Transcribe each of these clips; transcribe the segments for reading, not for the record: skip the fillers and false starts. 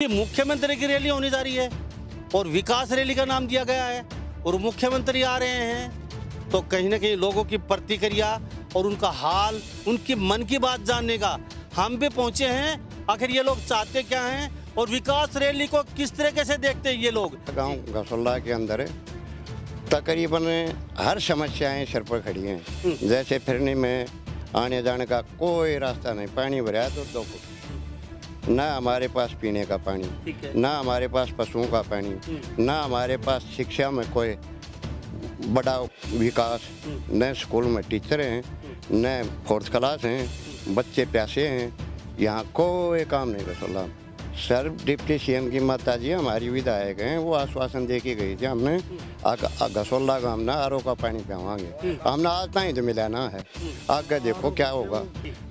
मुख्यमंत्री की रैली होने जा रही है और विकास रैली का नाम दिया गया है और मुख्यमंत्री आ रहे हैं, तो कहीं ना कहीं लोगों की प्रतिक्रिया और उनका हाल, उनकी मन की बात जानने का हम भी पहुंचे हैं। आखिर ये लोग चाहते क्या हैं और विकास रैली को किस तरीके से देखते हैं ये लोग। गांव गसोला के अंदर तकरीबन हर समस्याएं सर पर खड़ी हैं। जैसे फिरने में आने जाने का कोई रास्ता नहीं, पानी भरा है तो 2 फुट, ना हमारे पास पीने का पानी, ना हमारे पास पशुओं का पानी, ना हमारे पास शिक्षा में कोई बड़ा विकास, न स्कूल में टीचर हैं, न 4th क्लास हैं, बच्चे प्यासे हैं, यहाँ कोई काम नहीं गसोला। सर डिप्टी सीएम की माता जी हमारी विधायक हैं, वो आश्वासन दे के गई थी हमने गसोला गाँव ना आरओ का पानी पिवाएंगे, हमने आज तक तो मिला ना है। आगे देखो क्या होगा।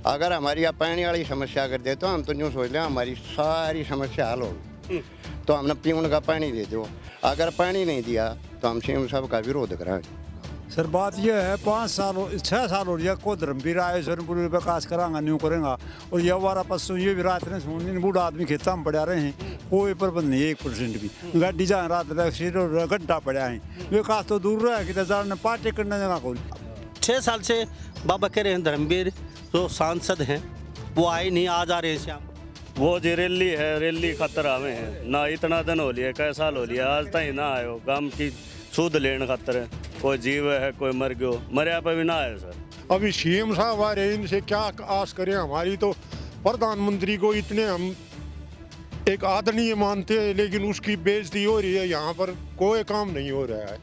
अगर हमारी यहाँ पानी वाली समस्या कर दे तो हम तो यूँ सोच लें हमारी सारी समस्या हल होगी, तो हमने पीने का पानी दे दो। अगर पानी नहीं दिया तो हम सीएम साहब का विरोध कराएंगे। सर बात यह है 6 साल हो गया को धर्मवीर आए सोनपुर विकास करांगा न्यू करेंगा, और ये हमारा पशु ये भी रात में सुन बूढ़ा आदमी खेता में पड़ा रहे हैं, कोई प्रबंध नहीं 1% भी। गाड़ी जहाँ रात घंटा पड़ा है, विकास तो दूर रहा है कि पार्टी करने जगह को। 6 साल से बाबा कह रहे हैं धर्मवीर जो सांसद हैं वो आए नहीं, आज आ रहे हैं श्याम। वो जी रैली है, रैली खातर आवे हैं ना, इतना दिन हो लिया, कई साल हो लिया, आज तक ना आयो। गांव की सूद लेने खातर कोई जीव है, कोई मर गयो, मरिया पे भी ना आए सर। अभी सीएम साहब आ रहे हैं, इनसे क्या आस करें। हमारी तो प्रधानमंत्री को इतने हम एक आदरणीय मानते हैं, लेकिन उसकी बेइज्जती हो रही है। यहाँ पर कोई काम नहीं हो रहा है,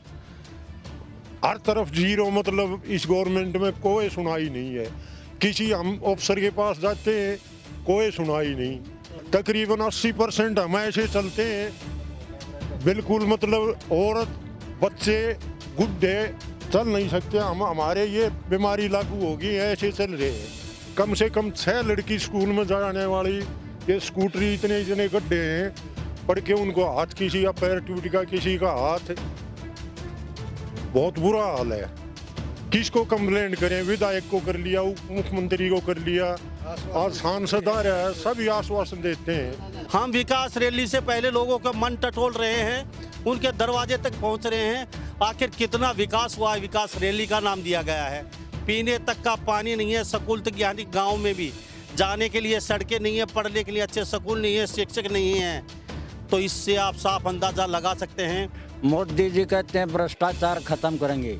हर तरफ जीरो। मतलब इस गवर्नमेंट में कोई सुनाई नहीं है। किसी हम अफसर के पास जाते हैं, कोई सुनाई नहीं। तकरीबन 80% हम ऐसे चलते हैं बिल्कुल, मतलब औरत बच्चे गुड्डे चल नहीं सकते। हम हमारे ये बीमारी लागू होगी, ऐसे चल रहे हैं। कम से कम 6 लड़की स्कूल में जाने वाली, ये स्कूटरी इतने गड्ढे हैं, पड़ के उनको हाथ, किसी का पैर टूट गया, किसी का हाथ। बहुत बुरा हाल है। किसको कंप्लेंट करें? विधायक को कर लिया, उप मुख्यमंत्री को कर लिया, आज सांसद आ रहा है, सभी आश्वासन देते हैं। हम विकास रैली से पहले लोगों का मन टटोल रहे हैं, उनके दरवाजे तक पहुंच रहे हैं। आखिर कितना विकास हुआ है, विकास रैली का नाम दिया गया है। पीने तक का पानी नहीं है, स्कूल तक यानी गांव में भी जाने के लिए सड़कें नहीं है, पढ़ने के लिए अच्छे स्कूल नहीं है, शिक्षक नहीं है। तो इससे आप साफ अंदाजा लगा सकते हैं। मोदी जी कहते हैं भ्रष्टाचार खत्म करेंगे।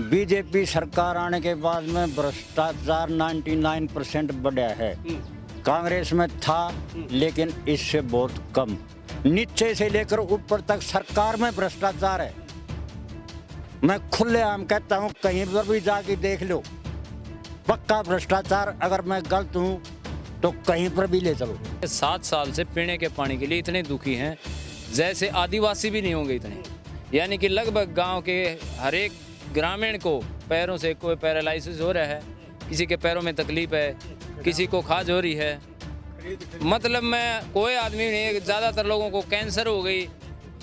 बीजेपी सरकार आने के बाद में भ्रष्टाचार 99% बढ़ा है। कांग्रेस में था लेकिन इससे बहुत कम। नीचे से लेकर ऊपर तक सरकार में भ्रष्टाचार है। मैं खुलेआम कहता हूँ, कहीं पर भी जाके देख लो, पक्का भ्रष्टाचार। अगर मैं गलत हूँ तो कहीं पर भी ले चलो। 7 साल से पीने के पानी के लिए इतने दुखी हैं जैसे आदिवासी भी नहीं होंगे इतने। यानी कि लगभग गांव के हर एक ग्रामीण को पैरों से कोई पैरालिसिस हो रहा है, किसी के पैरों में तकलीफ है, किसी को खाज हो रही है। मतलब मैं कोई आदमी नहीं, ज़्यादातर लोगों को कैंसर हो गई,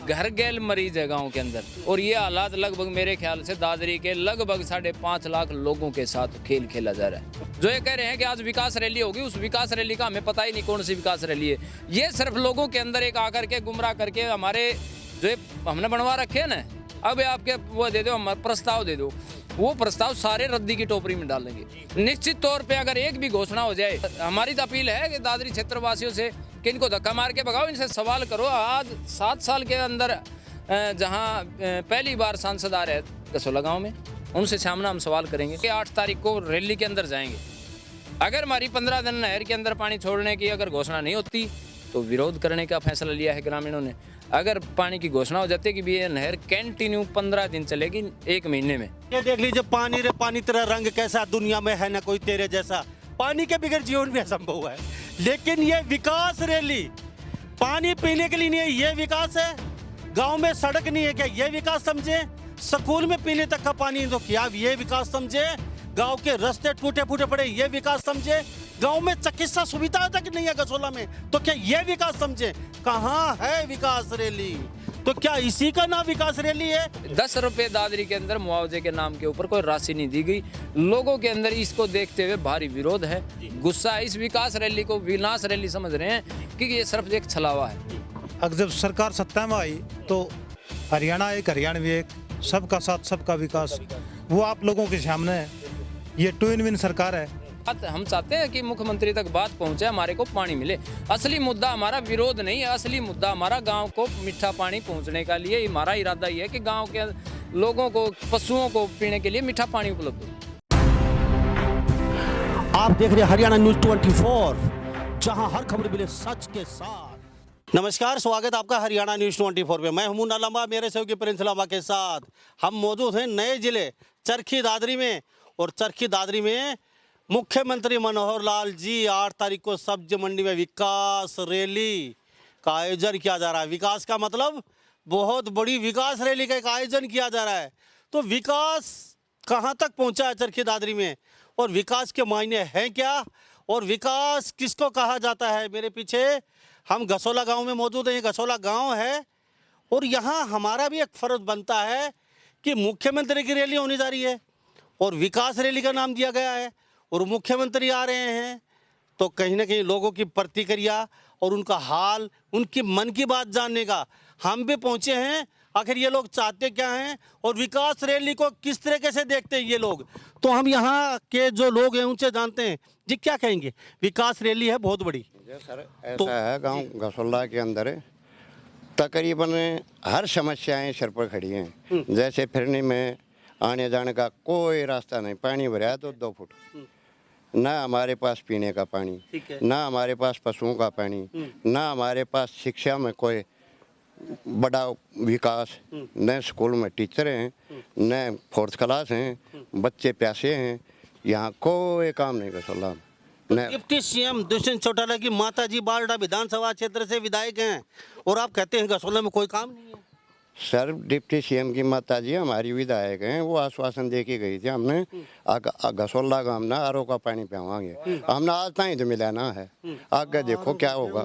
घर गैल मरीज है गांव के अंदर। और ये हालात लगभग मेरे ख्याल से दादरी के लगभग 5.5 लाख लोगों के साथ खेल खेला जा रहा है। जो ये कह रहे हैं कि आज विकास रैली होगी, उस विकास रैली का हमें पता ही नहीं कौन सी विकास रैली है। ये सिर्फ लोगों के अंदर एक आकर के गुमराह करके हमारे जो हमने बनवा रखे हैं ना, अब आपके वो दे दो, हम प्रस्ताव दे दो, वो प्रस्ताव सारे रद्दी की टोकरी में डालेंगे। निश्चित तौर पे अगर एक भी घोषणा हो जाए, हमारी तो अपील है कि दादरी क्षेत्रवासियों से कि इनको धक्का मार के भगाओ, इनसे सवाल करो। आज 7 साल के अंदर जहां पहली बार सांसद आ रहे हैं गसोला गाँव में, उनसे सामना हम सवाल करेंगे कि 8 तारीख को रैली के अंदर जाएंगे। अगर हमारी 15 दिन नहर के अंदर पानी छोड़ने की अगर घोषणा नहीं होती तो विरोध करने का फैसला लिया है ग्रामीणों ने। अगर पानी की घोषणा हो जाती है कि भी ये नहर कंटिन्यू 15 दिन चलेगी, 1 महीने में। ये देख लीजिए, पानी रे पानी, तेरा रंग कैसा, दुनिया में है ना कोई तेरे जैसा। पानी के बगैर जीवन भी असंभव है। लेकिन ये विकास रैली पानी पीने के लिए नहीं है, ये विकास है। गांव में सड़क नहीं है, क्या ये विकास समझे? स्कूल में पीने तक का पानी तो क्या ये विकास समझे? गांव के रास्ते टूटे फूटे पड़े, ये विकास समझे? गांव में चिकित्सा सुविधा तक नहीं है गसोला में, तो क्या ये विकास समझे? कहाँ है विकास रैली? तो क्या इसी का नाम विकास रैली है? 10 रुपए दादरी के अंदर मुआवजे के नाम के ऊपर कोई राशि नहीं दी गई। लोगों के अंदर इसको देखते हुए भारी विरोध है, गुस्सा है। इस विकास रैली को विनाश रैली समझ रहे हैं कि ये सिर्फ एक छलावा है। अगर जब सरकार सत्ता में आई तो हरियाणा एक, हरियाणवी एक, सबका साथ सबका विकास, वो आप लोगों के सामने है। ये टू इन विन सरकार है। हम चाहते हैं कि मुख्यमंत्री तक बात पहुंचे, हमारे को पानी मिले। असली मुद्दा हमारा विरोध नहीं है, असली मुद्दा हमारा गांव को मीठा पानी पहुंचने का लिए हमारा इरादा ये है कि गांव के लोगों को, पशुओं को पीने के लिए मीठा पानी उपलब्ध हो। आप देख रहे हैं हरियाणा न्यूज 24, जहां हर खबर मिले सच के साथ। नमस्कार, स्वागत आपका हरियाणा न्यूज 24 में। मैं हूं लांबा, मेरे सहयोगी प्रिंस लांबा के साथ हम मौजूद हैं नए जिले चरखी दादरी में। और चरखी दादरी में मुख्यमंत्री मनोहर लाल जी 8 तारीख को सब्जी मंडी में विकास रैली का आयोजन किया जा रहा है। विकास का मतलब बहुत बड़ी विकास रैली का एक आयोजन किया जा रहा है। तो विकास कहाँ तक पहुँचा है चरखी दादरी में, और विकास के मायने हैं क्या, और विकास किसको कहा जाता है? मेरे पीछे हम गसोला गांव में मौजूद हैं। गसोला गांव है और यहाँ हमारा भी एक फर्ज बनता है कि मुख्यमंत्री की रैली होने जा रही है और विकास रैली का नाम दिया गया है और मुख्यमंत्री आ रहे हैं, तो कहीं ना कहीं लोगों की प्रतिक्रिया और उनका हाल, उनकी मन की बात जानने का हम भी पहुंचे हैं। आखिर ये लोग चाहते क्या हैं और विकास रैली को किस तरीके से देखते हैं ये लोग, तो हम यहाँ के जो लोग हैं उनसे जानते हैं। जी क्या कहेंगे? विकास रैली है बहुत बड़ी। सर ऐसा है, गांव गसोला के अंदर तकरीबन हर समस्याएं सर पर खड़ी हैं। जैसे फिरने में आने जाने का कोई रास्ता नहीं, पानी भरा है तो 2 फुट, ना हमारे पास पीने का पानी, ना हमारे पास पशुओं का पानी, ना हमारे पास शिक्षा में कोई बड़ा विकास, न स्कूल में टीचर हैं, न 4th क्लास हैं, बच्चे प्यासे हैं। यहाँ कोई काम नहीं गसोला में। डिप्टी सीएम दुष्यंत चौटाला की माताजी बारडा विधानसभा क्षेत्र से विधायक हैं और आप कहते हैं गसोला में कोई काम नहीं है। सर डिप्टी सीएम की माताजी हमारी विधायक हैं, वो आश्वासन दे के गई थी हमने गसोला गांव ना आरओ का पानी पिवाएंगे। हमने आज तक तो मिला ना है, आगे देखो क्या होगा।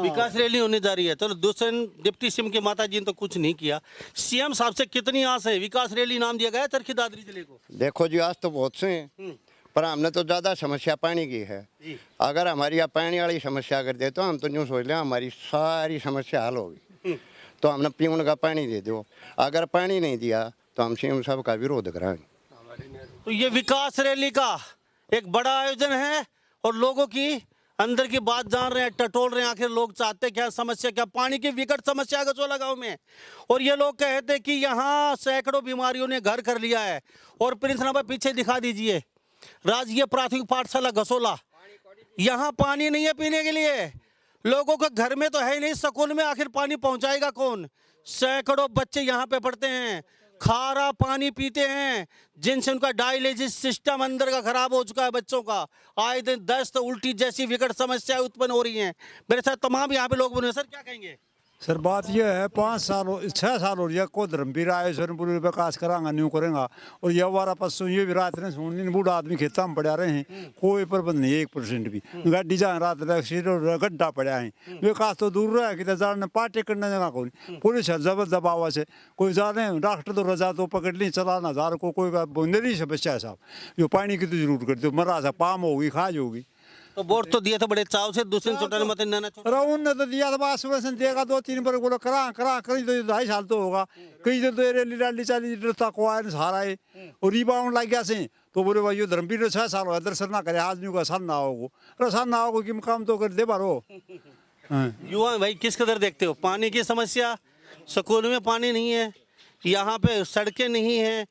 विकास रैली होने जा रही है, चलो दूसरे डिप्टी सीएम की माताजी ने तो कुछ नहीं किया। सीएम साहब से कितनी आस है? विकास रैली नाम दिया गया है चरखी दादरी जिले को। देखो जी, आज तो बहुत से हैं, पर हमने तो ज़्यादा समस्या पानी की है। अगर हमारी यहाँ पानी वाली समस्या कर दे तो हम तो यूँ सोच लें हमारी सारी समस्या हल होगी। तो हमने पीने का पानी दे दो, अगर पानी नहीं दिया तो हम सीएम साहब का विरोध कराएंगे। तो ये विकास रैली का एक बड़ा आयोजन है और लोगों की अंदर की बात जान रहे हैं, टटोल रहे हैं। आखिर लोग चाहते क्या, समस्या क्या? पानी की विकट समस्या है गसोला गांव में और ये लोग कहते हैं कि यहाँ सैकड़ों बीमारियों ने घर कर लिया है। और प्रिंस नंबर पीछे दिखा दीजिए, राजकीय प्राथमिक पाठशाला गसोला, यहाँ पानी नहीं है पीने के लिए। लोगों के घर में तो है ही नहीं, स्कूल में आखिर पानी पहुंचाएगा कौन? सैकड़ों बच्चे यहाँ पे पढ़ते हैं, खारा पानी पीते हैं, जिनसे उनका डायलिसिस सिस्टम अंदर का खराब हो चुका है। बच्चों का आए दिन दस्त, उल्टी जैसी विकट समस्याएं उत्पन्न हो रही हैं। मेरे साथ तमाम यहाँ पे लोग बने। सर क्या कहेंगे? सर बात यह है, 6 साल हो रही है को धर्मवीर आए पूरे विकास करांगा न्यू करेंगा। और ये हमारा पशु ये भी रात ने सुन बूढ़ा आदमी खेता में पड़ा रहे हैं, कोई प्रबंध नहीं 1% भी। गाड़ी जहाँ रात गड्ढा पड़ा है, विकास तो दूर रहा है कि जाने पार्टी करने जगह को पुलिस जबर दबाव से कोई जाने डॉक्टर तो रजा तो पकड़ ली चलाना जार को कोई बोंदे नहीं समस्या है साहब। जो पानी की तो जरूर करते हो, मरा सा पाम होगी, खाज होगी। तो वोट तो दिए थे बड़े चाव से, दूसरे चौटाला मत नैना चौटाला उनने तो दिया था, आश्वासन देगा 2-3 बार बोला करा कहीं तो 2.5 साल तो होगा, कहीं तो रैली रैली चाली तक को आए सारा है और रिबाउंड लग गया से। तो बोले भाई धर्मवीर 6 साल हो दर्शन ना करे, आज का सन ना होगो, रसन ना होगो कि काम तो कर दे बारो। युवा भाई किस कदर देखते हो? पानी की समस्या, स्कूल में पानी नहीं है, यहाँ पे सड़कें नहीं है,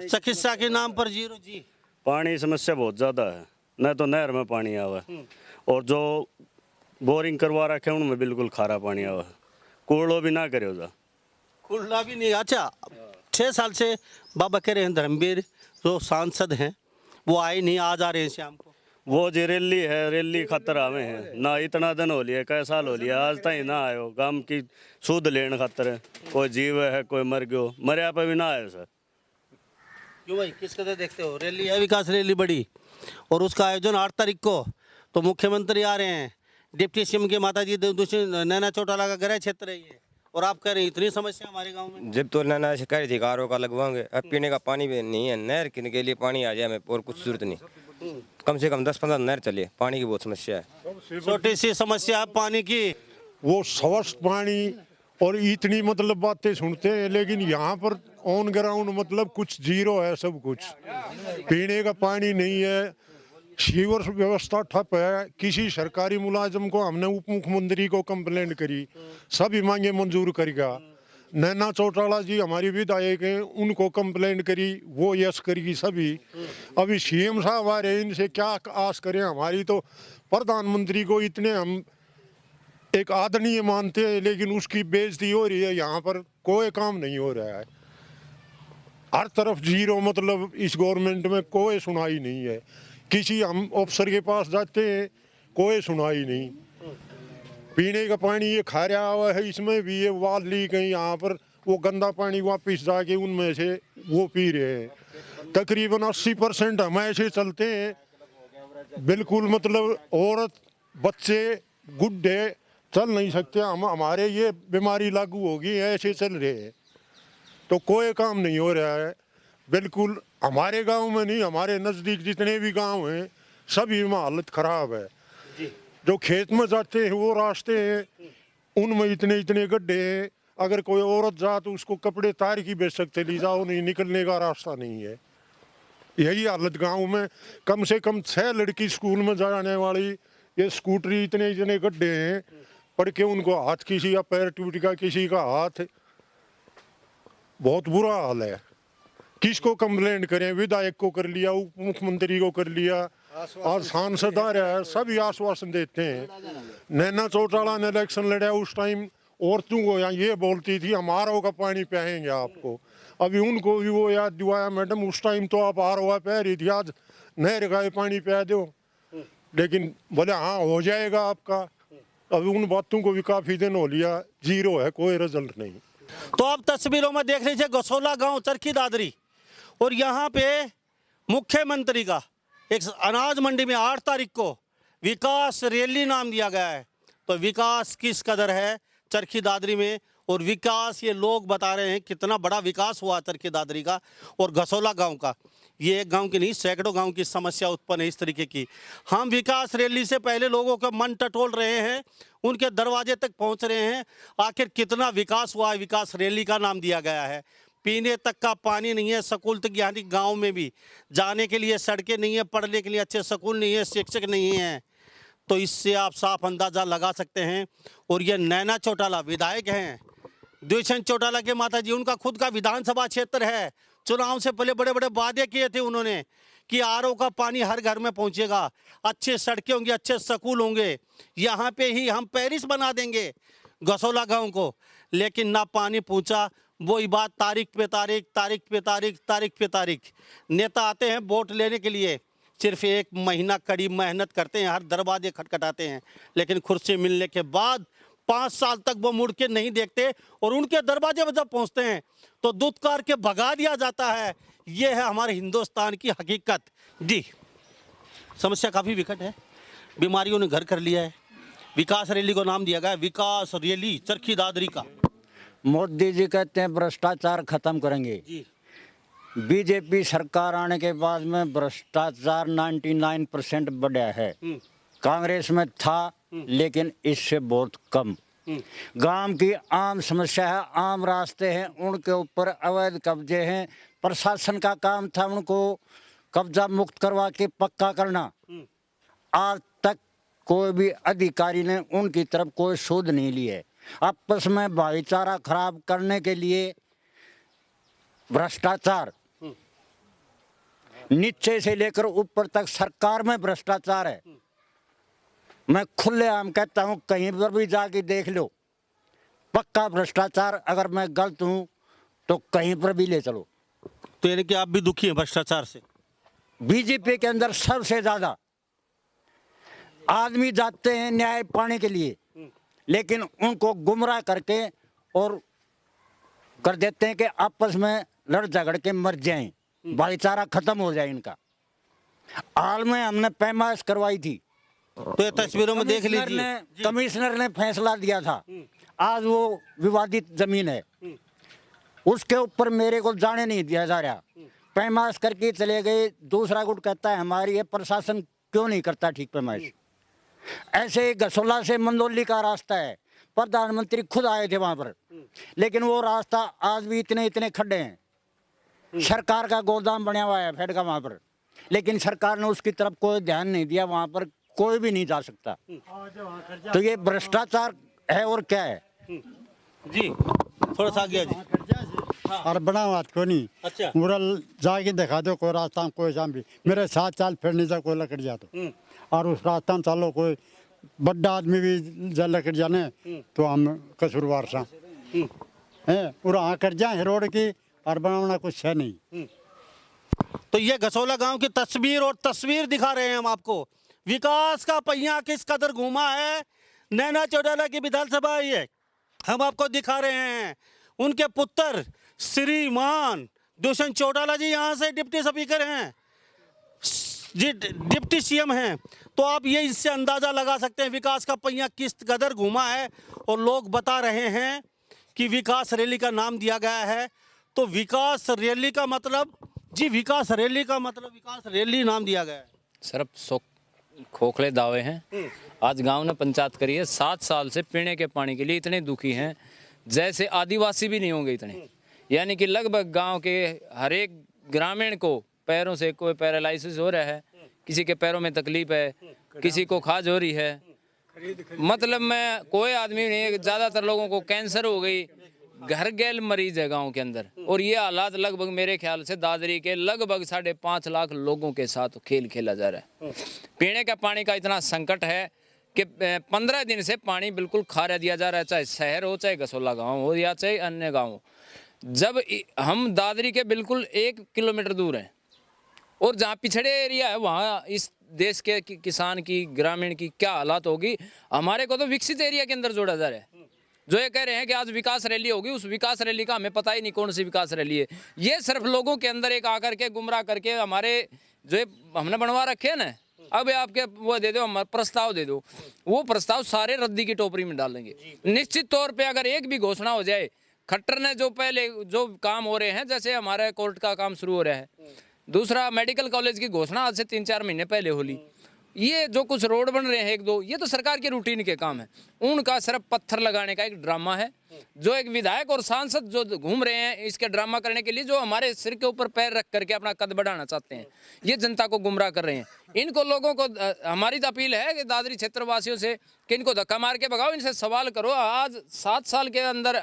चिकित्सा के नाम पर जीरो। जी पानी समस्या बहुत ज़्यादा है, न तो नहर में पानी आवा और जो बोरिंग करवा रखे हैं उनमें बिल्कुल खारा पानी आवा, कूड़ो भी ना करे जा, कुल्ला भी नहीं। अच्छा 6 साल से बाबा कह रहे हैं धर्मवीर जो सांसद हैं वो आए नहीं, आज आ रहे हैं शाम को। वो जो रैली है, रैली खातर आवे हैं ना। इतना दिन हो लिया, कई साल हो लिया, आज तक ना आयो। गांव की सुध लेने खातर कोई जीव है, कोई मर गयो, मरिया पे भी ना आयो सर। क्यों भाई किस कदर देखते हो? रैली है, विकास रैली बड़ी, और उसका आयोजन 8 तारीख को, तो मुख्यमंत्री आ रहे हैं, डिप्टी सीएम के माताजी नैना चौटाला का गृह क्षेत्र है ये, और आप कह रहे हैं इतनी समस्या हमारे गांव में। जब तो नैना से कह रही थी कारो का लगवाएंगे, अब पीने का पानी भी नहीं है, नहर के लिए पानी आ जाए हमें और कुछ जरूरत नहीं, कम से कम 10-15 नहर चलिए, पानी की बहुत समस्या है। छोटी सी समस्या है पानी की। वो स्वच्छ पानी और इतनी मतलब बातें सुनते हैं, लेकिन यहाँ पर ऑन ग्राउंड मतलब कुछ जीरो है सब कुछ। पीने का पानी नहीं है, सीवर व्यवस्था ठप है। किसी सरकारी मुलाजिम को हमने उप मुख्यमंत्री को कंप्लेंट करी, सभी मांगे मंजूर करेगा। नैना चौटाला जी हमारी विधायक हैं, उनको कंप्लेंट करी, वो यस करेगी सभी। अभी सीएम साहब आ रहे हैं, इनसे क्या आस करें। हमारी तो प्रधानमंत्री को इतने हम एक आदरणीय मानते हैं, लेकिन उसकी बेइज्जती हो रही है। यहाँ पर कोई काम नहीं हो रहा है, हर तरफ जीरो। मतलब इस गवर्नमेंट में कोई सुनाई नहीं है। किसी हम अफसर के पास जाते हैं, कोई सुनाई नहीं। पीने का पानी ये खारा हुआ है, इसमें भी ये वाल लीक है। यहाँ पर वो गंदा पानी वापस जाके उनमें से वो पी रहे हैं। तकरीबन 80% हम ऐसे चलते हैं, बिल्कुल मतलब औरत बच्चे गुड्डे चल नहीं सकते। हम हमारे ये बीमारी लागू होगी, ऐसे चल रहे हैं तो कोई काम नहीं हो रहा है। बिल्कुल हमारे गांव में नहीं, हमारे नज़दीक जितने भी गांव हैं सभी में हालत ख़राब है। जो खेत में जाते हैं वो रास्ते हैं, उनमें इतने इतने गड्ढे हैं। अगर कोई औरत जा तो उसको कपड़े तार की बेशक चली जाओ, नहीं निकलने का रास्ता नहीं है। यही हालत गाँव में। कम से कम 6 लड़की स्कूल में जाने वाली, ये स्कूटरी इतने इतने गड्ढे हैं, पढ़ के उनको हाथ किसी का पैर टूट गया, किसी का हाथ। बहुत बुरा हाल है। किसको कंप्लेंट करें? विधायक को कर लिया, उप मुख्यमंत्री को कर लिया, आज सांसद आ रहा है, सभी आश्वासन देते हैं। नैना चौटाला ने इलेक्शन लड़ा उस टाइम औरतों को यहाँ ये बोलती थी हम आरओ का पानी पिलाएंगे आपको। अभी उनको भी वो याद दिवाया, मैडम उस टाइम तो आप आरओ पै रही थी, आज नहर का पानी पिला दो। लेकिन बोले हाँ हो जाएगा आपका। अभी उन बातों को भी काफी दिन हो लिया, जीरो है, कोई रिजल्ट नहीं। तो आप तस्वीरों में देख लीजिए गसोला गांव चरखी दादरी, और यहाँ पे मुख्यमंत्री का एक अनाज मंडी में 8 तारीख को विकास रैली नाम दिया गया है। तो विकास किस कदर है चरखी दादरी में, और विकास ये लोग बता रहे हैं कितना बड़ा विकास हुआ चरखी दादरी का और गसोला गांव का। ये एक गांव की नहीं, सैकड़ों गांव की समस्या उत्पन्न है इस तरीके की। हम विकास रैली से पहले लोगों के मन टटोल रहे हैं, उनके दरवाजे तक पहुंच रहे हैं। आखिर कितना विकास हुआ है, विकास रैली का नाम दिया गया है। पीने तक का पानी नहीं है, स्कूल तक यहाँ गाँव में भी जाने के लिए सड़कें नहीं है, पढ़ने के लिए अच्छे स्कूल नहीं है, शिक्षक नहीं है। तो इससे आप साफ अंदाज़ा लगा सकते हैं। और ये नैना चौटाला विधायक हैं, द्विशंत चौटाला के माता जी, उनका खुद का विधानसभा क्षेत्र है। चुनाव से पहले बड़े बड़े वादे किए थे उन्होंने कि आरओ का पानी हर घर में पहुंचेगा, अच्छे सड़कें होंगी, अच्छे स्कूल होंगे, यहाँ पे ही हम पेरिस बना देंगे गसोला गांव को। लेकिन ना पानी पहुंचा, वही बात तारीख पे तारीख, तारीख पे तारीख, तारीख पे तारीख। नेता आते हैं वोट लेने के लिए, सिर्फ 1 महीना कड़ी मेहनत करते हैं, हर दरवाजे खटखटाते हैं, लेकिन कुर्सी मिलने के बाद 5 साल तक वो मुड़ के नहीं देखते। और उनके दरवाजे पर जब पहुंचते हैं तो दुत्कार के भगा दिया जाता है। ये है हमारे हिंदुस्तान की हकीकत। जी, समस्या काफ़ी विकट है, बीमारियों ने घर कर लिया है। विकास रैली को नाम दिया गया विकास रैली चरखी दादरी का। मोदी जी कहते हैं भ्रष्टाचार खत्म करेंगे। जी, बीजेपी सरकार आने के बाद में भ्रष्टाचार 99% बढ़ा है। कांग्रेस में था लेकिन इससे बहुत कम। गांव की आम समस्या है, आम रास्ते हैं, उनके ऊपर अवैध कब्जे हैं। प्रशासन का काम था उनको कब्जा मुक्त करवा के पक्का करना। आज तक कोई भी अधिकारी ने उनकी तरफ कोई सूद नहीं ली है। आपस में भाईचारा खराब करने के लिए भ्रष्टाचार, नीचे से लेकर ऊपर तक सरकार में भ्रष्टाचार है। मैं खुलेआम कहता हूं, कहीं पर भी जाके देख लो, पक्का भ्रष्टाचार। अगर मैं गलत हूं तो कहीं पर भी ले चलो। तो यानी कि आप भी दुखी हैं भ्रष्टाचार से? बीजेपी के अंदर सबसे ज्यादा आदमी जाते हैं न्याय पाने के लिए, लेकिन उनको गुमराह करके और कर देते हैं कि आपस में लड़ झगड़ के मर जाएं, भाईचारा खत्म हो जाए इनका। हाल में हमने पैमाइश करवाई थी, तो ये तस्वीरों में देख लीजिए। कमिश्नर ने फैसला दिया था, आज वो विवादित जमीन है, उसके ऊपर मेरे को जाने नहीं दिया जा रहा। पैमाइश करके चले गए, दूसरा गुट कहता है हमारी है, प्रशासन क्यों नहीं करता ठीक पैमाइश। ऐसे गसोला से मंदोली का रास्ता है, प्रधानमंत्री खुद आए थे वहां पर, लेकिन वो रास्ता आज भी इतने इतने खड्डे हैं। सरकार का गोदाम बना हुआ है फेड का वहां पर, लेकिन सरकार ने उसकी तरफ कोई ध्यान नहीं दिया, वहां पर कोई भी नहीं जा सकता। तो ये भ्रष्टाचार है और क्या है जी, थोड़ा सा आगे जी। और बना बात को नहीं। अच्छा। मुरल जाके दिखा दो कोई रास्ता कोई शाम भी मेरे 7 साल फिर नहीं जा कोई लकड़ी जा तो, और उस रास्ता में चलो कोई बड़ा आदमी भी जा लकड़ी जाने तो हम कसूरवार सा है, और हाँ कर जाए रोड की और बनाना कुछ है नहीं। तो ये गसोला गांव की तस्वीर दिखा रहे हैं हम आपको। विकास का पहिया किस कदर घूमा है। नैना चौटाला की विधानसभा ये हम आपको दिखा रहे हैं। उनके पुत्र श्रीमान दुष्यंत चौटाला जी यहाँ से डिप्टी स्पीकर हैं जी, डिप्टी सीएम हैं। तो आप ये इससे अंदाज़ा लगा सकते हैं विकास का पहिया किस कदर घूमा है। और लोग बता रहे हैं कि विकास रैली का नाम दिया गया है। तो विकास रैली का मतलब जी, विकास रैली नाम दिया गया है। सिर्फ खोखले दावे हैं। आज गांव ने पंचायत करी है, 7 साल से पीने के पानी के लिए इतने दुखी हैं जैसे आदिवासी भी नहीं होंगे इतने। यानी कि लगभग गांव के हर एक ग्रामीण को पैरों से कोई पैरालिसिस हो रहा है, किसी के पैरों में तकलीफ है, किसी को खाज हो रही है। मतलब मैं कोई आदमी नहीं, ज़्यादातर लोगों को कैंसर हो गई, घर गैल मरीज है गांव के अंदर। और ये हालात लगभग मेरे ख्याल से दादरी के लगभग 5.5 लाख लोगों के साथ खेल खेला जा रहा है। पीने का पानी का इतना संकट है कि 15 दिन से पानी बिल्कुल खारा दिया जा रहा है, चाहे शहर हो, चाहे गसोला गांव हो या चाहे अन्य गांव हो। जब हम दादरी के बिल्कुल 1 किलोमीटर दूर हैं और जहाँ पिछड़े एरिया है वहाँ इस देश के किसान की, ग्रामीण की क्या हालात होगी। हमारे को तो विकसित एरिया के अंदर जोड़ा जा रहा है। जो ये कह रहे हैं कि आज विकास रैली होगी, उस विकास रैली का हमें पता ही नहीं कौन सी विकास रैली है। ये सिर्फ लोगों के अंदर एक आकर के गुमराह करके हमारे जो हमने बनवा रखे हैं ना, अब आपके वो दे दो, हम प्रस्ताव दे दो, वो प्रस्ताव सारे रद्दी की टोकरी में डालेंगे। निश्चित तौर पे अगर एक भी घोषणा हो जाए, खट्टर ने जो पहले जो काम हो रहे हैं, जैसे हमारे कोर्ट का काम शुरू हो रहा है, दूसरा मेडिकल कॉलेज की घोषणा आज से 3-4 महीने पहले होली, ये जो कुछ रोड बन रहे हैं 1-2, ये तो सरकार के रूटीन के काम है। उनका सिर्फ पत्थर लगाने का एक ड्रामा है। जो एक विधायक और सांसद जो घूम रहे हैं इसके ड्रामा करने के लिए, जो हमारे सिर के ऊपर पैर रख करके अपना कद बढ़ाना चाहते हैं, ये जनता को गुमराह कर रहे हैं। इनको लोगों को हमारी तो अपील है कि दादरी क्षेत्र वासियों से कि इनको धक्का मार के भगाओ, इनसे सवाल करो। आज 7 साल के अंदर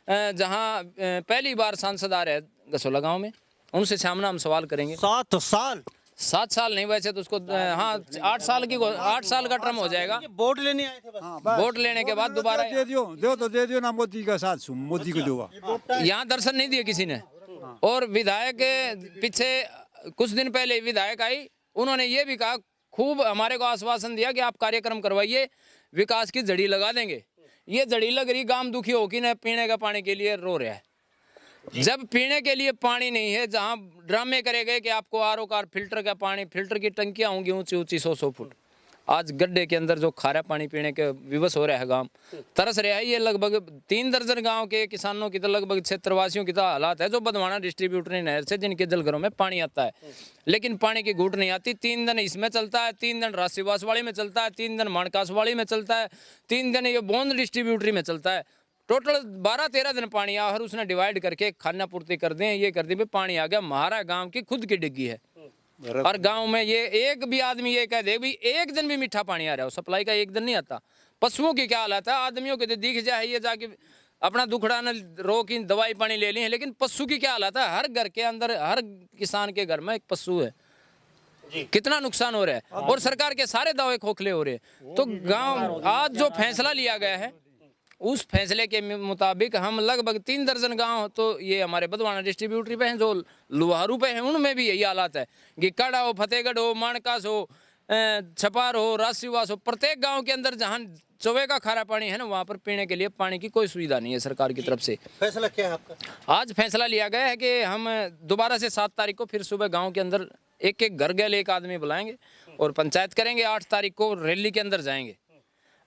जहाँ पहली बार सांसद आ रहे हैं गसोला गाँव में, उनसे सामना हम सवाल करेंगे। 7 साल नहीं, वैसे तो उसको हाँ 8 साल का टर्म हो जाएगा। वोट लेने आए थे बस। वोट लेने के बाद दोबारा दे दियो ना मोदी का साथ, मोदी को दूंगा। यहाँ दर्शन नहीं दिए किसी ने। और विधायक पीछे कुछ दिन पहले विधायक आई, उन्होंने ये भी कहा, खूब हमारे को आश्वासन दिया कि आप कार्यक्रम करवाइए, विकास की जड़ी लगा देंगे। ये जड़ी लग रही, गांव दुखी हो कि न पीने का पानी के लिए रो रहा है। जब पीने के लिए पानी नहीं है, जहां ड्रामे करे गए कि आपको आरओ कार फिल्टर का पानी, फिल्टर की टंकियां होंगी ऊंची ऊंची 100-100 फुट, आज गड्ढे के अंदर जो खारा पानी पीने के विवश हो रहा है, गांव तरस रहा है। ये लगभग 3 दर्जन गांव के किसानों की, तो लगभग क्षेत्रवासियों की तो हालात है, जो बदवाना डिस्ट्रीब्यूटरी नहर से जिनके जलघरों में पानी आता है, लेकिन पानी की घूट नहीं आती। 3 दिन इसमें चलता है, 3 दिन राशिवासवाड़ी में चलता है, 3 दिन माणकासवाड़ी में चलता है, 3 दिन ये बोंद डिस्ट्रीब्यूटरी में चलता है। टोटल 12-13 दिन पानी आ, और उसने डिवाइड करके खाना पूर्ति कर दें, ये कर दें, पानी आ गया। हमारा गांव की खुद की डिग्गी है। और गांव में ये एक भी आदमी ये कह दे भी एक दिन भी मीठा पानी आ रहा हो, सप्लाई का एक दिन नहीं आता। पशुओं की क्या हालत है, आदमियों के तो दिख जाए ये जाके अपना दुखड़ा न रो की दवाई पानी ले ली है, लेकिन पशु की क्या हालत है। हर घर के अंदर, हर किसान के घर में एक पशु है। कितना नुकसान हो रहा है, और सरकार के सारे दावे खोखले हो रहे हैं। तो गाँव आज जो फैसला लिया गया है, उस फैसले के मुताबिक हम लगभग 3 दर्जन गांव, तो ये हमारे बदवाना डिस्ट्रीब्यूटरी पे हैं, जो लुहारू पे हैं, उनमें भी यही हालात है कि कड़ा हो, फतेहगढ़ हो, माणकास हो, छपार हो, राशिवास हो, प्रत्येक गांव के अंदर जहां चौबे का खारा पानी है ना, वहां पर पीने के लिए पानी की कोई सुविधा नहीं है सरकार की तरफ से। फैसला क्या है आपका? आज फैसला लिया गया है कि हम दोबारा से 7 तारीख को फिर सुबह गाँव के अंदर एक घर गैल एक आदमी बुलाएंगे और पंचायत करेंगे। 8 तारीख को रैली के अंदर जाएंगे।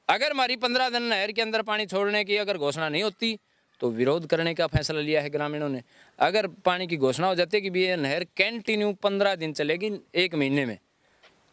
अगर हमारी 15 दिन नहर के अंदर पानी छोड़ने की अगर घोषणा नहीं होती तो विरोध करने का फैसला लिया है ग्रामीणों ने। अगर पानी की घोषणा हो जाती है कि भी ये नहर कंटिन्यू 15 दिन चलेगी 1 महीने में,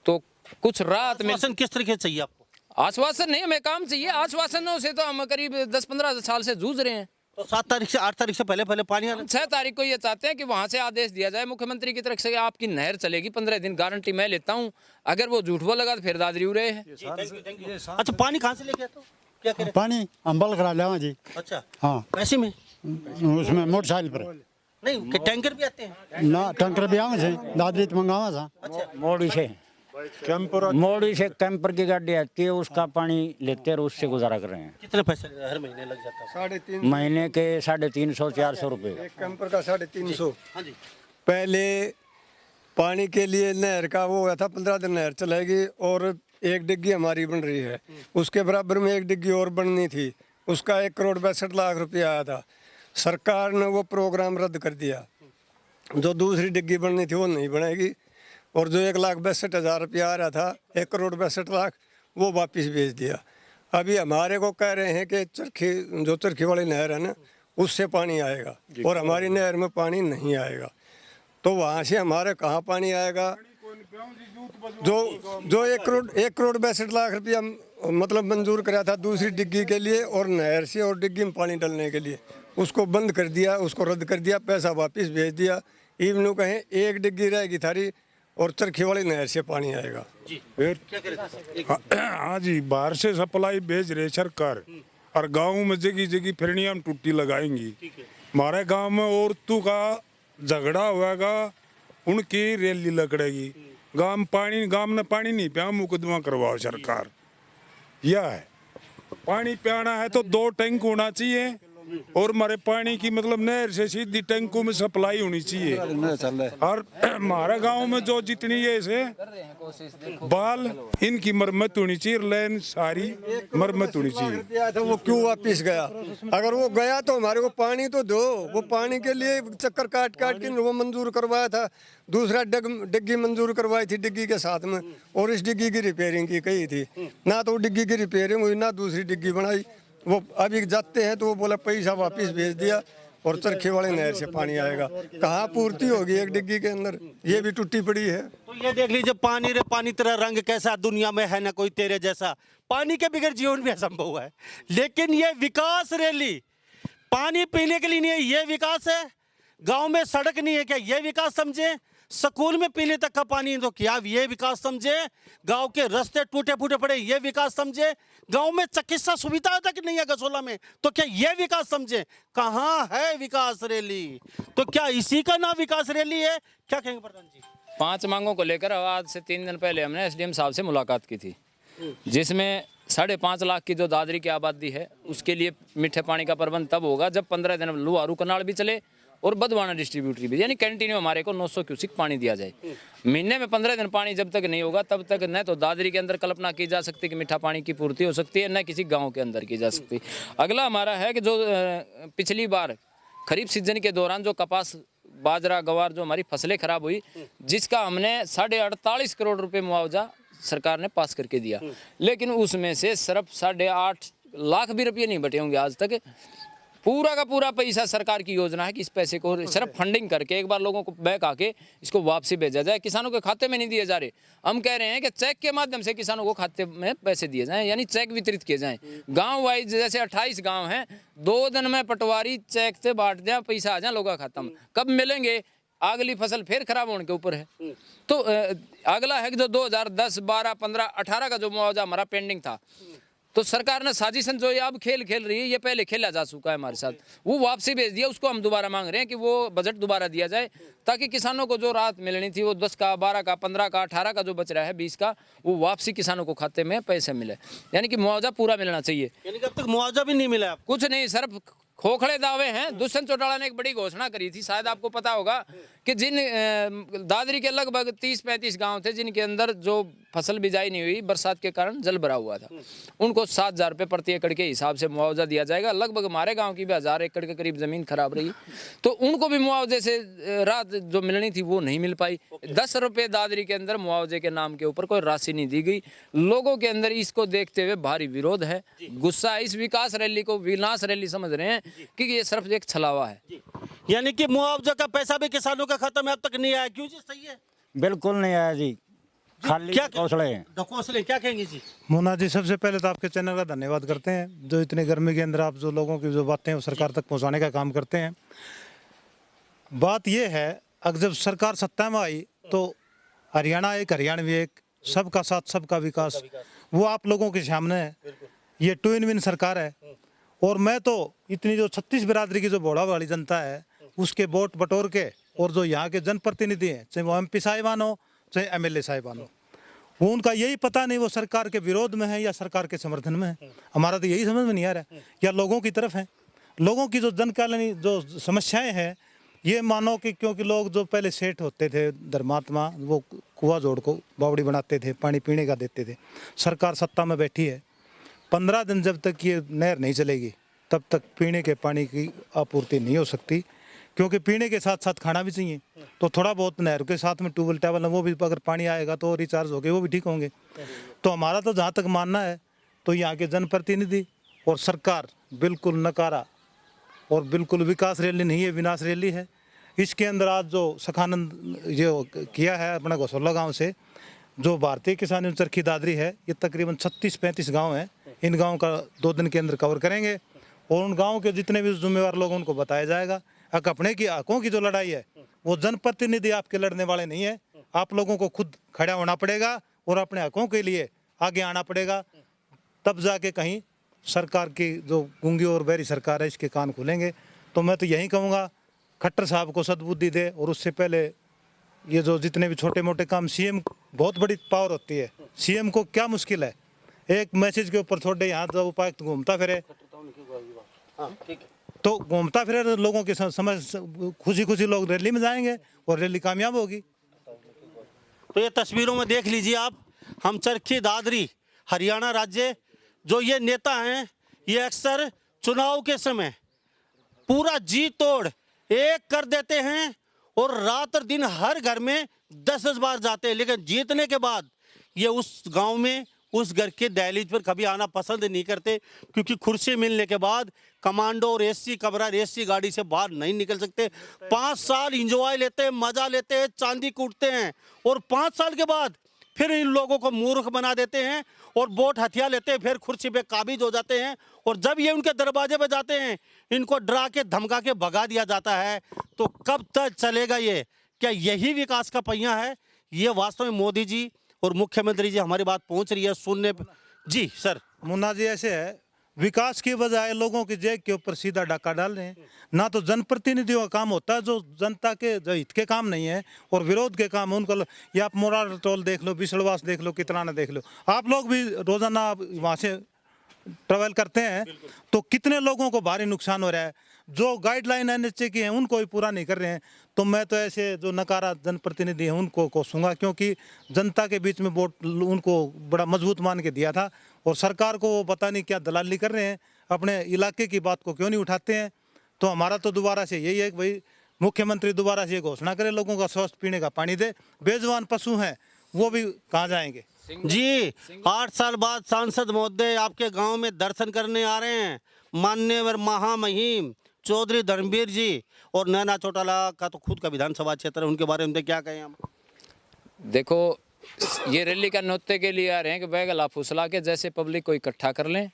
तो कुछ राहत में। आश्वासन किस तरीके से चाहिए आपको? आश्वासन नहीं, हमें काम चाहिए। आश्वासनों से तो हम करीब 10-15 साल से जूझ रहे हैं। तो 7 तारीख से 8 तारीख से पहले पानी आना। 6 तारीख को ये चाहते हैं कि वहाँ से आदेश दिया जाए मुख्यमंत्री की तरफ से कि आपकी नहर चलेगी 15 दिन, गारंटी मैं लेता हूँ। अगर वो झूठ बोलेगा तो फिर दादरी उड़े है। अच्छा, पानी कहाँ से लेके आते हो? क्या कह रहे? पानी अम्बल करा लिया जी। अच्छा, हाँ, पैसे में उसमें मोटरसाइकिल पर नहीं कि टैंकर भी आते हैं? ना, टंकर भी आवे छे, दादरी तो मंगावा था। अच्छा, मोड़ी से कैंपर की गाड़ी आती है, उसका पानी लेते हैं और उससे गुजारा कर रहे हैं। कितने पैसे हर महीने लग जाता है? 350 महीने के 350-400 रुपये। एक कैंपर का 350। हाँ जी। पहले पानी के लिए नहर का वो हुआ था 15 दिन नहर चलेगी और 1 डिग्गी हमारी बन रही है, उसके बराबर में 1 डिग्गी और बननी थी, उसका 1,62,00,000 रुपया आया था। सरकार ने वो प्रोग्राम रद्द कर दिया, जो दूसरी डिग्गी बननी थी वो नहीं बनेगी, और जो 1,62,000 रुपया आ रहा था 1,62,00,000 वो वापस भेज दिया। अभी हमारे को कह रहे हैं कि चरखी वाली नहर है ना, उससे पानी आएगा और हमारी नहर में पानी नहीं आएगा, तो वहाँ से हमारे कहाँ पानी आएगा? जो 1,62,00,000 रुपया मतलब मंजूर कराया था दूसरी डिग्गी के लिए और नहर से और डिग्गी में पानी डालने के लिए, उसको बंद कर दिया, उसको रद्द कर दिया, पैसा वापस भेज दिया। इवनू कहें 1 डिग्गी रहेगी थारी और चरखी वाली नहर से पानी आएगा। फिर हाँ जी, बाहर से सप्लाई भेज रहे सरकार, और गांव में जगह जगह फिरनिया में टूटी लगाएंगी। हमारे गांव में औरतों का झगड़ा होगा, उनकी रैली लकड़ेगी। गांव में पानी नहीं पिया, मुकदमा करवाओ सरकार। यह है, पानी पियाना है तो 2 टैंक होना चाहिए और हमारे पानी की मतलब नहर से सीधी टैंकों में सप्लाई होनी चाहिए। और हमारे गांव में जो जितनी ये से बाल इनकी मरम्मत होनी चाहिए, लाइन सारी मरम्मत होनी चाहिए। तो वो क्यों वापिस गया? अगर वो गया तो हमारे को पानी तो दो। वो पानी के लिए चक्कर काट के वो मंजूर करवाया था, दूसरा डिग्गी मंजूर करवाई थी डिग्गी के साथ में, और इस डिग्गी की रिपेयरिंग की कही थी ना, तो डिग्गी की रिपेयरिंग हुई ना दूसरी डिग्गी बनाई। वो अभी जाते हैं तो वो बोला पैसा वापस भेज दिया और चरखी वाले नहर से पानी आएगा। कहाँ पूर्ति होगी 1 डिग्गी के अंदर? ये भी टूटी पड़ी है। तो ये देख लीजिए, पानी रे पानी तेरा रंग कैसा, दुनिया में है ना कोई तेरे जैसा। पानी के बगैर जीवन भी असंभव है। लेकिन ये विकास रैली पानी पीने के लिए नहीं है, ये विकास है। गांव में सड़क नहीं है, क्या ये विकास समझे? स्कूल में पीने तक का पानी तो क्या ये विकास समझे? गांव के रास्ते टूटे फूटे पड़े, ये विकास समझे? गांव में चिकित्सा सुविधा तक नहीं है गसोला में, तो क्या ये विकास समझे? कहाँ है विकास रैली? तो क्या इसी का नाम विकास रैली है? क्या कहेंगे प्रधान जी? 5 मांगों को लेकर आज से 3 दिन पहले हमने एसडीएम साहब से मुलाकात की थी, जिसमें 5.5 लाख की जो दादरी की आबादी है उसके लिए मीठे पानी का प्रबंध तब होगा जब 15 दिन लुहारू कनाल भी चले और बदवाना डिस्ट्रीब्यूटरी भी, यानी कंटिन्यू हमारे को 900 क्यूसिक पानी दिया जाए। महीने में 15 दिन पानी जब तक नहीं होगा तब तक न तो दादरी के अंदर कल्पना की जा सकती कि मीठा पानी की पूर्ति हो सकती है, न किसी गांव के अंदर की जा सकती। अगला हमारा है कि जो पिछली बार खरीफ सीजन के दौरान जो कपास, बाजरा, गवार जो हमारी फसलें खराब हुई, जिसका हमने 48.5 करोड़ रुपए मुआवजा सरकार ने पास करके दिया, लेकिन उसमें से सिर्फ 8.5 लाख भी रुपये नहीं बटे होंगे आज तक। पूरा का पूरा पैसा सरकार की योजना है कि इस पैसे को सिर्फ फंडिंग करके एक बार लोगों को बैक आके इसको वापसी भेजा जाए। किसानों के खाते में नहीं दिए जा रहे, हम कह रहे हैं कि चेक के माध्यम से किसानों को खाते में पैसे दिए जाएं, यानी चेक वितरित किए जाएं। गांव वाइज जैसे 28 गांव हैं, 2 दिन में पटवारी चेक से बांट दें, पैसा आ जाए लोगों का खाता में। कब मिलेंगे? अगली फसल फिर खराब होने के ऊपर है। तो अगला है कि जो 2010, 12, 15, 18 का जो मुआवजा हमारा पेंडिंग था, तो सरकार ने साजिशन जो ये अब खेल रही है, ये पहले खेला जा चुका है हमारे साथ, वो वापसी भेज दिया। उसको हम दोबारा मांग रहे हैं कि वो बजट दोबारा दिया जाए, ताकि किसानों को जो राहत मिलनी थी वो 10 का, 12 का, 15 का, 18 का जो बच रहा है 20 का, वो वापसी किसानों को खाते में पैसे मिले, यानी कि मुआवजा पूरा मिलना चाहिए। यानी कि अब तक मुआवजा भी नहीं मिला? कुछ नहीं, सिर्फ खोखले दावे हैं। दुष्यंत चौटाला ने एक बड़ी घोषणा करी थी, शायद आपको पता होगा कि जिन दादरी के लगभग 30-35 गांव थे जिनके अंदर जो फसल बिजाई नहीं हुई बरसात के कारण जल भरा हुआ था, उनको 7,000 रुपये प्रति एकड़ के हिसाब से मुआवजा दिया जाएगा। लगभग हमारे गांव की भी 1,000 एकड़ के करीब ज़मीन खराब रही, तो उनको भी मुआवजे से राहत जो मिलनी थी वो नहीं मिल पाई। 10 रुपये दादरी के अंदर मुआवजे के नाम के ऊपर कोई राशि नहीं दी गई। लोगों के अंदर इसको देखते हुए भारी विरोध है, गुस्सा है। इस विकास रैली को विनाश रैली समझ रहे हैं कि ये सिर्फ एक छलावा है। यानी कि मुआवजा का पैसा भी किसानों का खत्म है, अब तक नहीं आया। क्यों जी? सही है, बिल्कुल नहीं आया जी, खाली क्या घोंसले हैं। ढकोसले क्या कहेंगे जी? मुन्ना जी, सबसे पहले तो आपके चैनल का धन्यवाद करते हैं जो इतने गर्मी के अंदर आप जो लोगों की जो बातें हैं वो सरकार तक पहुंचाने का काम करते हैं। बात ये है, अगर जब सरकार सत्ता में आई तो हरियाणा एक, हरियाणवी एक, सबका साथ सबका विकास, वो आप लोगों के सामने है। ये 2 in 1 सरकार है। और मैं तो इतनी जो 36 बिरादरी की जो बोड़ा वाली जनता है उसके वोट बटोर के, और जो यहाँ के जनप्रतिनिधि हैं, चाहे वो MP साहिबान हो चाहे MLA साहिबान हो, वो उनका यही पता नहीं वो सरकार के विरोध में है या सरकार के समर्थन में है। हमारा तो यही समझ में नहीं आ रहा है, या लोगों की तरफ है। लोगों की जो जनकल्याणी जो समस्याएं हैं, ये मानो कि क्योंकि लोग जो पहले सेठ होते थे धर्मात्मा, वो कुआं जोड़ को बावड़ी बनाते थे, पानी पीने का देते थे। सरकार सत्ता में बैठी है, 15 दिन जब तक ये नहर नहीं चलेगी तब तक पीने के पानी की आपूर्ति नहीं हो सकती, क्योंकि पीने के साथ साथ खाना भी चाहिए। तो थोड़ा बहुत नहर के साथ में ट्यूबवेल टावल है, वो भी अगर पानी आएगा तो रिचार्ज हो गए, वो भी ठीक होंगे। तो हमारा तो जहाँ तक मानना है, तो यहाँ के जनप्रतिनिधि और सरकार बिल्कुल नकारा और बिल्कुल विकास रैली नहीं है, विनाश रैली है। इसके अंदर आज जो सखानंद जो किया है अपना घोसला गाँव से, जो भारतीय किसान यूनियन चरखी दादरी है, ये तकरीबन 36-35 गाँव हैं। इन गाँव का 2 दिन के अंदर कवर करेंगे और उन गाँव के जितने भी जिम्मेवार लोग उनको बताया जाएगा। अपने की हकों की जो लड़ाई है वो जनप्रतिनिधि आपके लड़ने वाले नहीं है, आप लोगों को खुद खड़ा होना पड़ेगा और अपने हकों के लिए आगे आना पड़ेगा, तब जाके कहीं सरकार की जो गूंगी और बहरी सरकार है इसके कान खुलेंगे। तो मैं तो यही कहूँगा, खट्टर साहब को सद्बुद्धि दे, और उससे पहले ये जो जितने भी छोटे मोटे काम, CM बहुत बड़ी पावर होती है, CM को क्या मुश्किल है, एक मैसेज के ऊपर छोड़े, यहाँ तो उपायुक्त घूमता फिरे, तो घूमता फिरे लोगों की समझ, खुशी खुशी लोग रैली में जाएंगे और रैली कामयाब होगी। तो ये तस्वीरों में देख लीजिए आप, हम चरखी दादरी हरियाणा राज्य, जो ये नेता हैं, ये अक्सर चुनाव के समय पूरा जी तोड़ एक कर देते हैं और रात और दिन हर घर में 10-10 बार जाते हैं, लेकिन जीतने के बाद ये उस गांव में उस घर के दहलीज पर कभी आना पसंद नहीं करते, क्योंकि कुर्सी मिलने के बाद कमांडो और AC कमरा AC गाड़ी से बाहर नहीं निकल सकते। 5 साल इंजॉय लेते हैं, मजा लेते हैं, चांदी कूटते हैं, और 5 साल के बाद फिर इन लोगों को मूर्ख बना देते हैं और वोट हथिया लेते हैं, फिर कुर्सी पे काबिज हो जाते हैं। और जब ये उनके दरवाजे पे जाते हैं, इनको डरा के धमका के भगा दिया जाता है। तो कब तक चलेगा ये? क्या यही विकास का पहिया है? ये वास्तव में मोदी जी और मुख्यमंत्री जी हमारी बात पहुंच रही है सुनने जी? सर मुन्ना जी, ऐसे है, विकास की बजाय लोगों की जेब के ऊपर सीधा डाका डाल रहे हैं। ना तो जनप्रतिनिधियों का काम होता है, जो जनता के जो हित के काम नहीं है और विरोध के काम उनको, या आप मोरार टोल देख लो, बिसड़वास देख लो, कितना ना देख लो, आप लोग भी रोजाना वहाँ से ट्रेवल करते हैं, तो कितने लोगों को भारी नुकसान हो रहा है। जो गाइडलाइन NHA की हैं उनको भी पूरा नहीं कर रहे हैं। तो मैं तो ऐसे जो नकारा जनप्रतिनिधि हैं उनको कोसूंगा, क्योंकि जनता के बीच में वोट उनको बड़ा मजबूत मान के दिया था, और सरकार को वो पता नहीं क्या दलाली कर रहे हैं, अपने इलाके की बात को क्यों नहीं उठाते हैं। तो हमारा तो दोबारा से यही है कि भाई मुख्यमंत्री दोबारा से ये घोषणा करे, लोगों का स्वस्थ पीने का पानी दे। बेजुबान पशु हैं वो भी कहाँ जाएंगे जी? 8 साल बाद सांसद महोदय आपके गांव में दर्शन करने आ रहे हैं, मान्यवर महामहिम चौधरी धर्मवीर जी, और नैना चौटाला का तो खुद का विधानसभा क्षेत्र है, उनके बारे में क्या कहें हम? देखो, ये रैली का नोते के लिए आ रहे हैं कि बैगला फुसला के जैसे पब्लिक को इकट्ठा कर लें,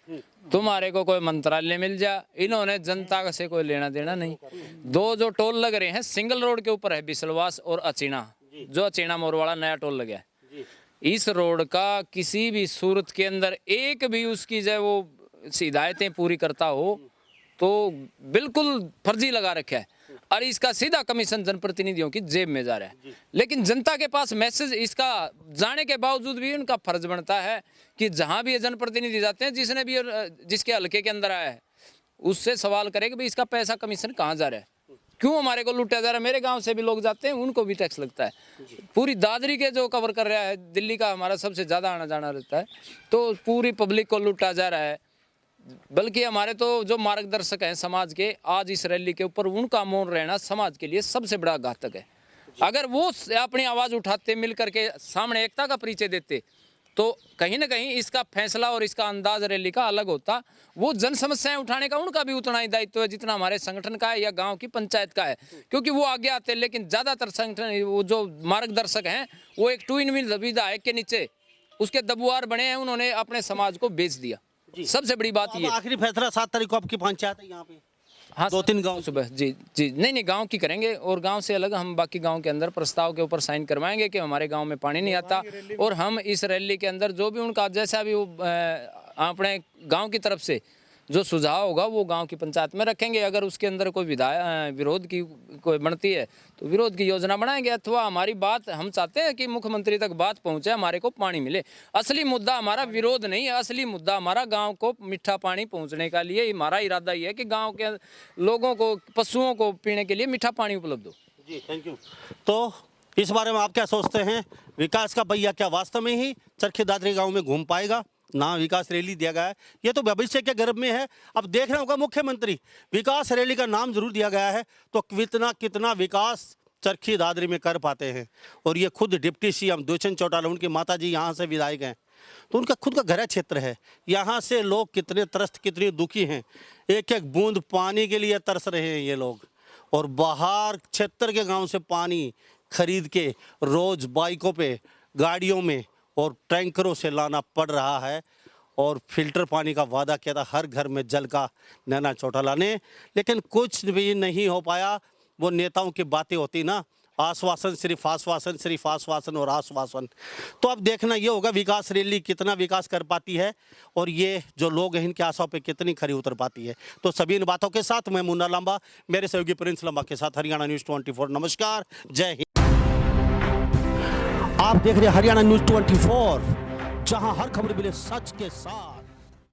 तुम्हारे को कोई मंत्रालय मिल जा। इन्होंने जनता से कोई लेना देना नहीं। 2 जो टोल लग रहे हैं सिंगल रोड के ऊपर है, बिसलवास और अचीना, जो अचीना मोरवाड़ा नया टोल लगा है। इस रोड का किसी भी सूरत के अंदर एक भी उसकी जो वो हिदायतें पूरी करता हो तो बिल्कुल फर्जी लगा रखा है, और इसका सीधा कमीशन जनप्रतिनिधियों की जेब में जा रहा है। लेकिन जनता के पास मैसेज इसका जाने के बावजूद भी उनका फर्ज बनता है कि जहां भी ये जनप्रतिनिधि जाते हैं, जिसने भी जिसके हल्के के अंदर आया है, उससे सवाल करे कि भाई इसका पैसा कमीशन कहाँ जा रहा है, क्यों हमारे को लूटा जा रहा है? मेरे गांव से भी लोग जाते हैं, उनको भी टैक्स लगता है। पूरी दादरी के जो कवर कर रहा है, दिल्ली का हमारा सबसे ज़्यादा आना जाना रहता है, तो पूरी पब्लिक को लूटा जा रहा है। बल्कि हमारे तो जो मार्गदर्शक हैं समाज के, आज इस रैली के ऊपर उनका मौन रहना समाज के लिए सबसे बड़ा घातक है। अगर वो अपनी आवाज़ उठाते, मिल करके सामने एकता का परिचय देते, तो कहीं ना कहीं इसका फैसला और इसका अंदाज रैली का अलग होता। वो जन समस्याएं उठाने का उनका भी उतना ही दायित्व है जितना हमारे संगठन का है या गांव की पंचायत का है, क्योंकि वो आगे आते हैं। लेकिन ज़्यादातर संगठन, वो जो मार्गदर्शक हैं, वो एक 2 in 1 विधायक के नीचे उसके दबुआर बने हैं, उन्होंने अपने समाज को बेच दिया। सबसे बड़ी बात ये। आखिरी फैसला 7 तारीख को आपकी पंचायत है यहाँ पे, हाँ 2-3 गांव सुबह। जी जी, नहीं गांव की करेंगे, और गांव से अलग हम बाकी गांव के अंदर प्रस्ताव के ऊपर साइन करवाएंगे कि हमारे गांव में पानी नहीं आता, और हम इस रैली के अंदर जो भी उनका जैसा भी वो अपने गांव की तरफ से जो सुझाव होगा वो गांव की पंचायत में रखेंगे। अगर उसके अंदर कोई विरोध की कोई बनती है तो विरोध की योजना बनाएंगे, अथवा हमारी बात, हम चाहते हैं कि मुख्यमंत्री तक बात पहुंचे, हमारे को पानी मिले। असली मुद्दा हमारा विरोध नहीं है, असली मुद्दा हमारा गांव को मीठा पानी पहुंचने का लिए हमारा इरादा ये है कि गांव के लोगों को, पशुओं को पीने के लिए मीठा पानी उपलब्ध हो। जी, थैंक यू। तो इस बारे में आप क्या सोचते हैं? विकास का पहिया क्या वास्तव में ही चरखी दादरी गाँव में घूम पाएगा? ना विकास रैली दिया गया है, ये तो भविष्य के गर्भ में है। अब देखना होगा, मुख्यमंत्री विकास रैली का नाम जरूर दिया गया है, तो कितना विकास चरखी दादरी में कर पाते हैं। और ये खुद डिप्टी सीएम दुष्यंत चौटाला, उनकी माता जी यहाँ से विधायक हैं, तो उनका खुद का गृह क्षेत्र है। यहाँ से लोग कितने त्रस्त, कितने दुखी हैं, एक एक बूंद पानी के लिए तरस रहे हैं ये लोग। और बाहर क्षेत्र के गाँव से पानी खरीद के रोज बाइकों पे, गाड़ियों में और टैंकरों से लाना पड़ रहा है। और फिल्टर पानी का वादा किया था हर घर में जल का नैना चौटाला ने, लेकिन कुछ भी नहीं हो पाया। वो नेताओं की बातें होती ना, आश्वासन, सिर्फ आश्वासन, सिर्फ आश्वासन और आश्वासन। तो अब देखना ये होगा विकास रैली कितना विकास कर पाती है, और ये जो लोग हैं इनकी आशाओं पे कितनी खरी उतर पाती है। तो सभी इन बातों के साथ मैं मुन्ना लांबा, मेरे सहयोगी प्रिंस लांबा के साथ हरियाणा न्यूज़ 24। नमस्कार, जय हिंद। आप देख रहे हैं हरियाणा न्यूज़ 24, जहां हर खबर मिले सच के साथ।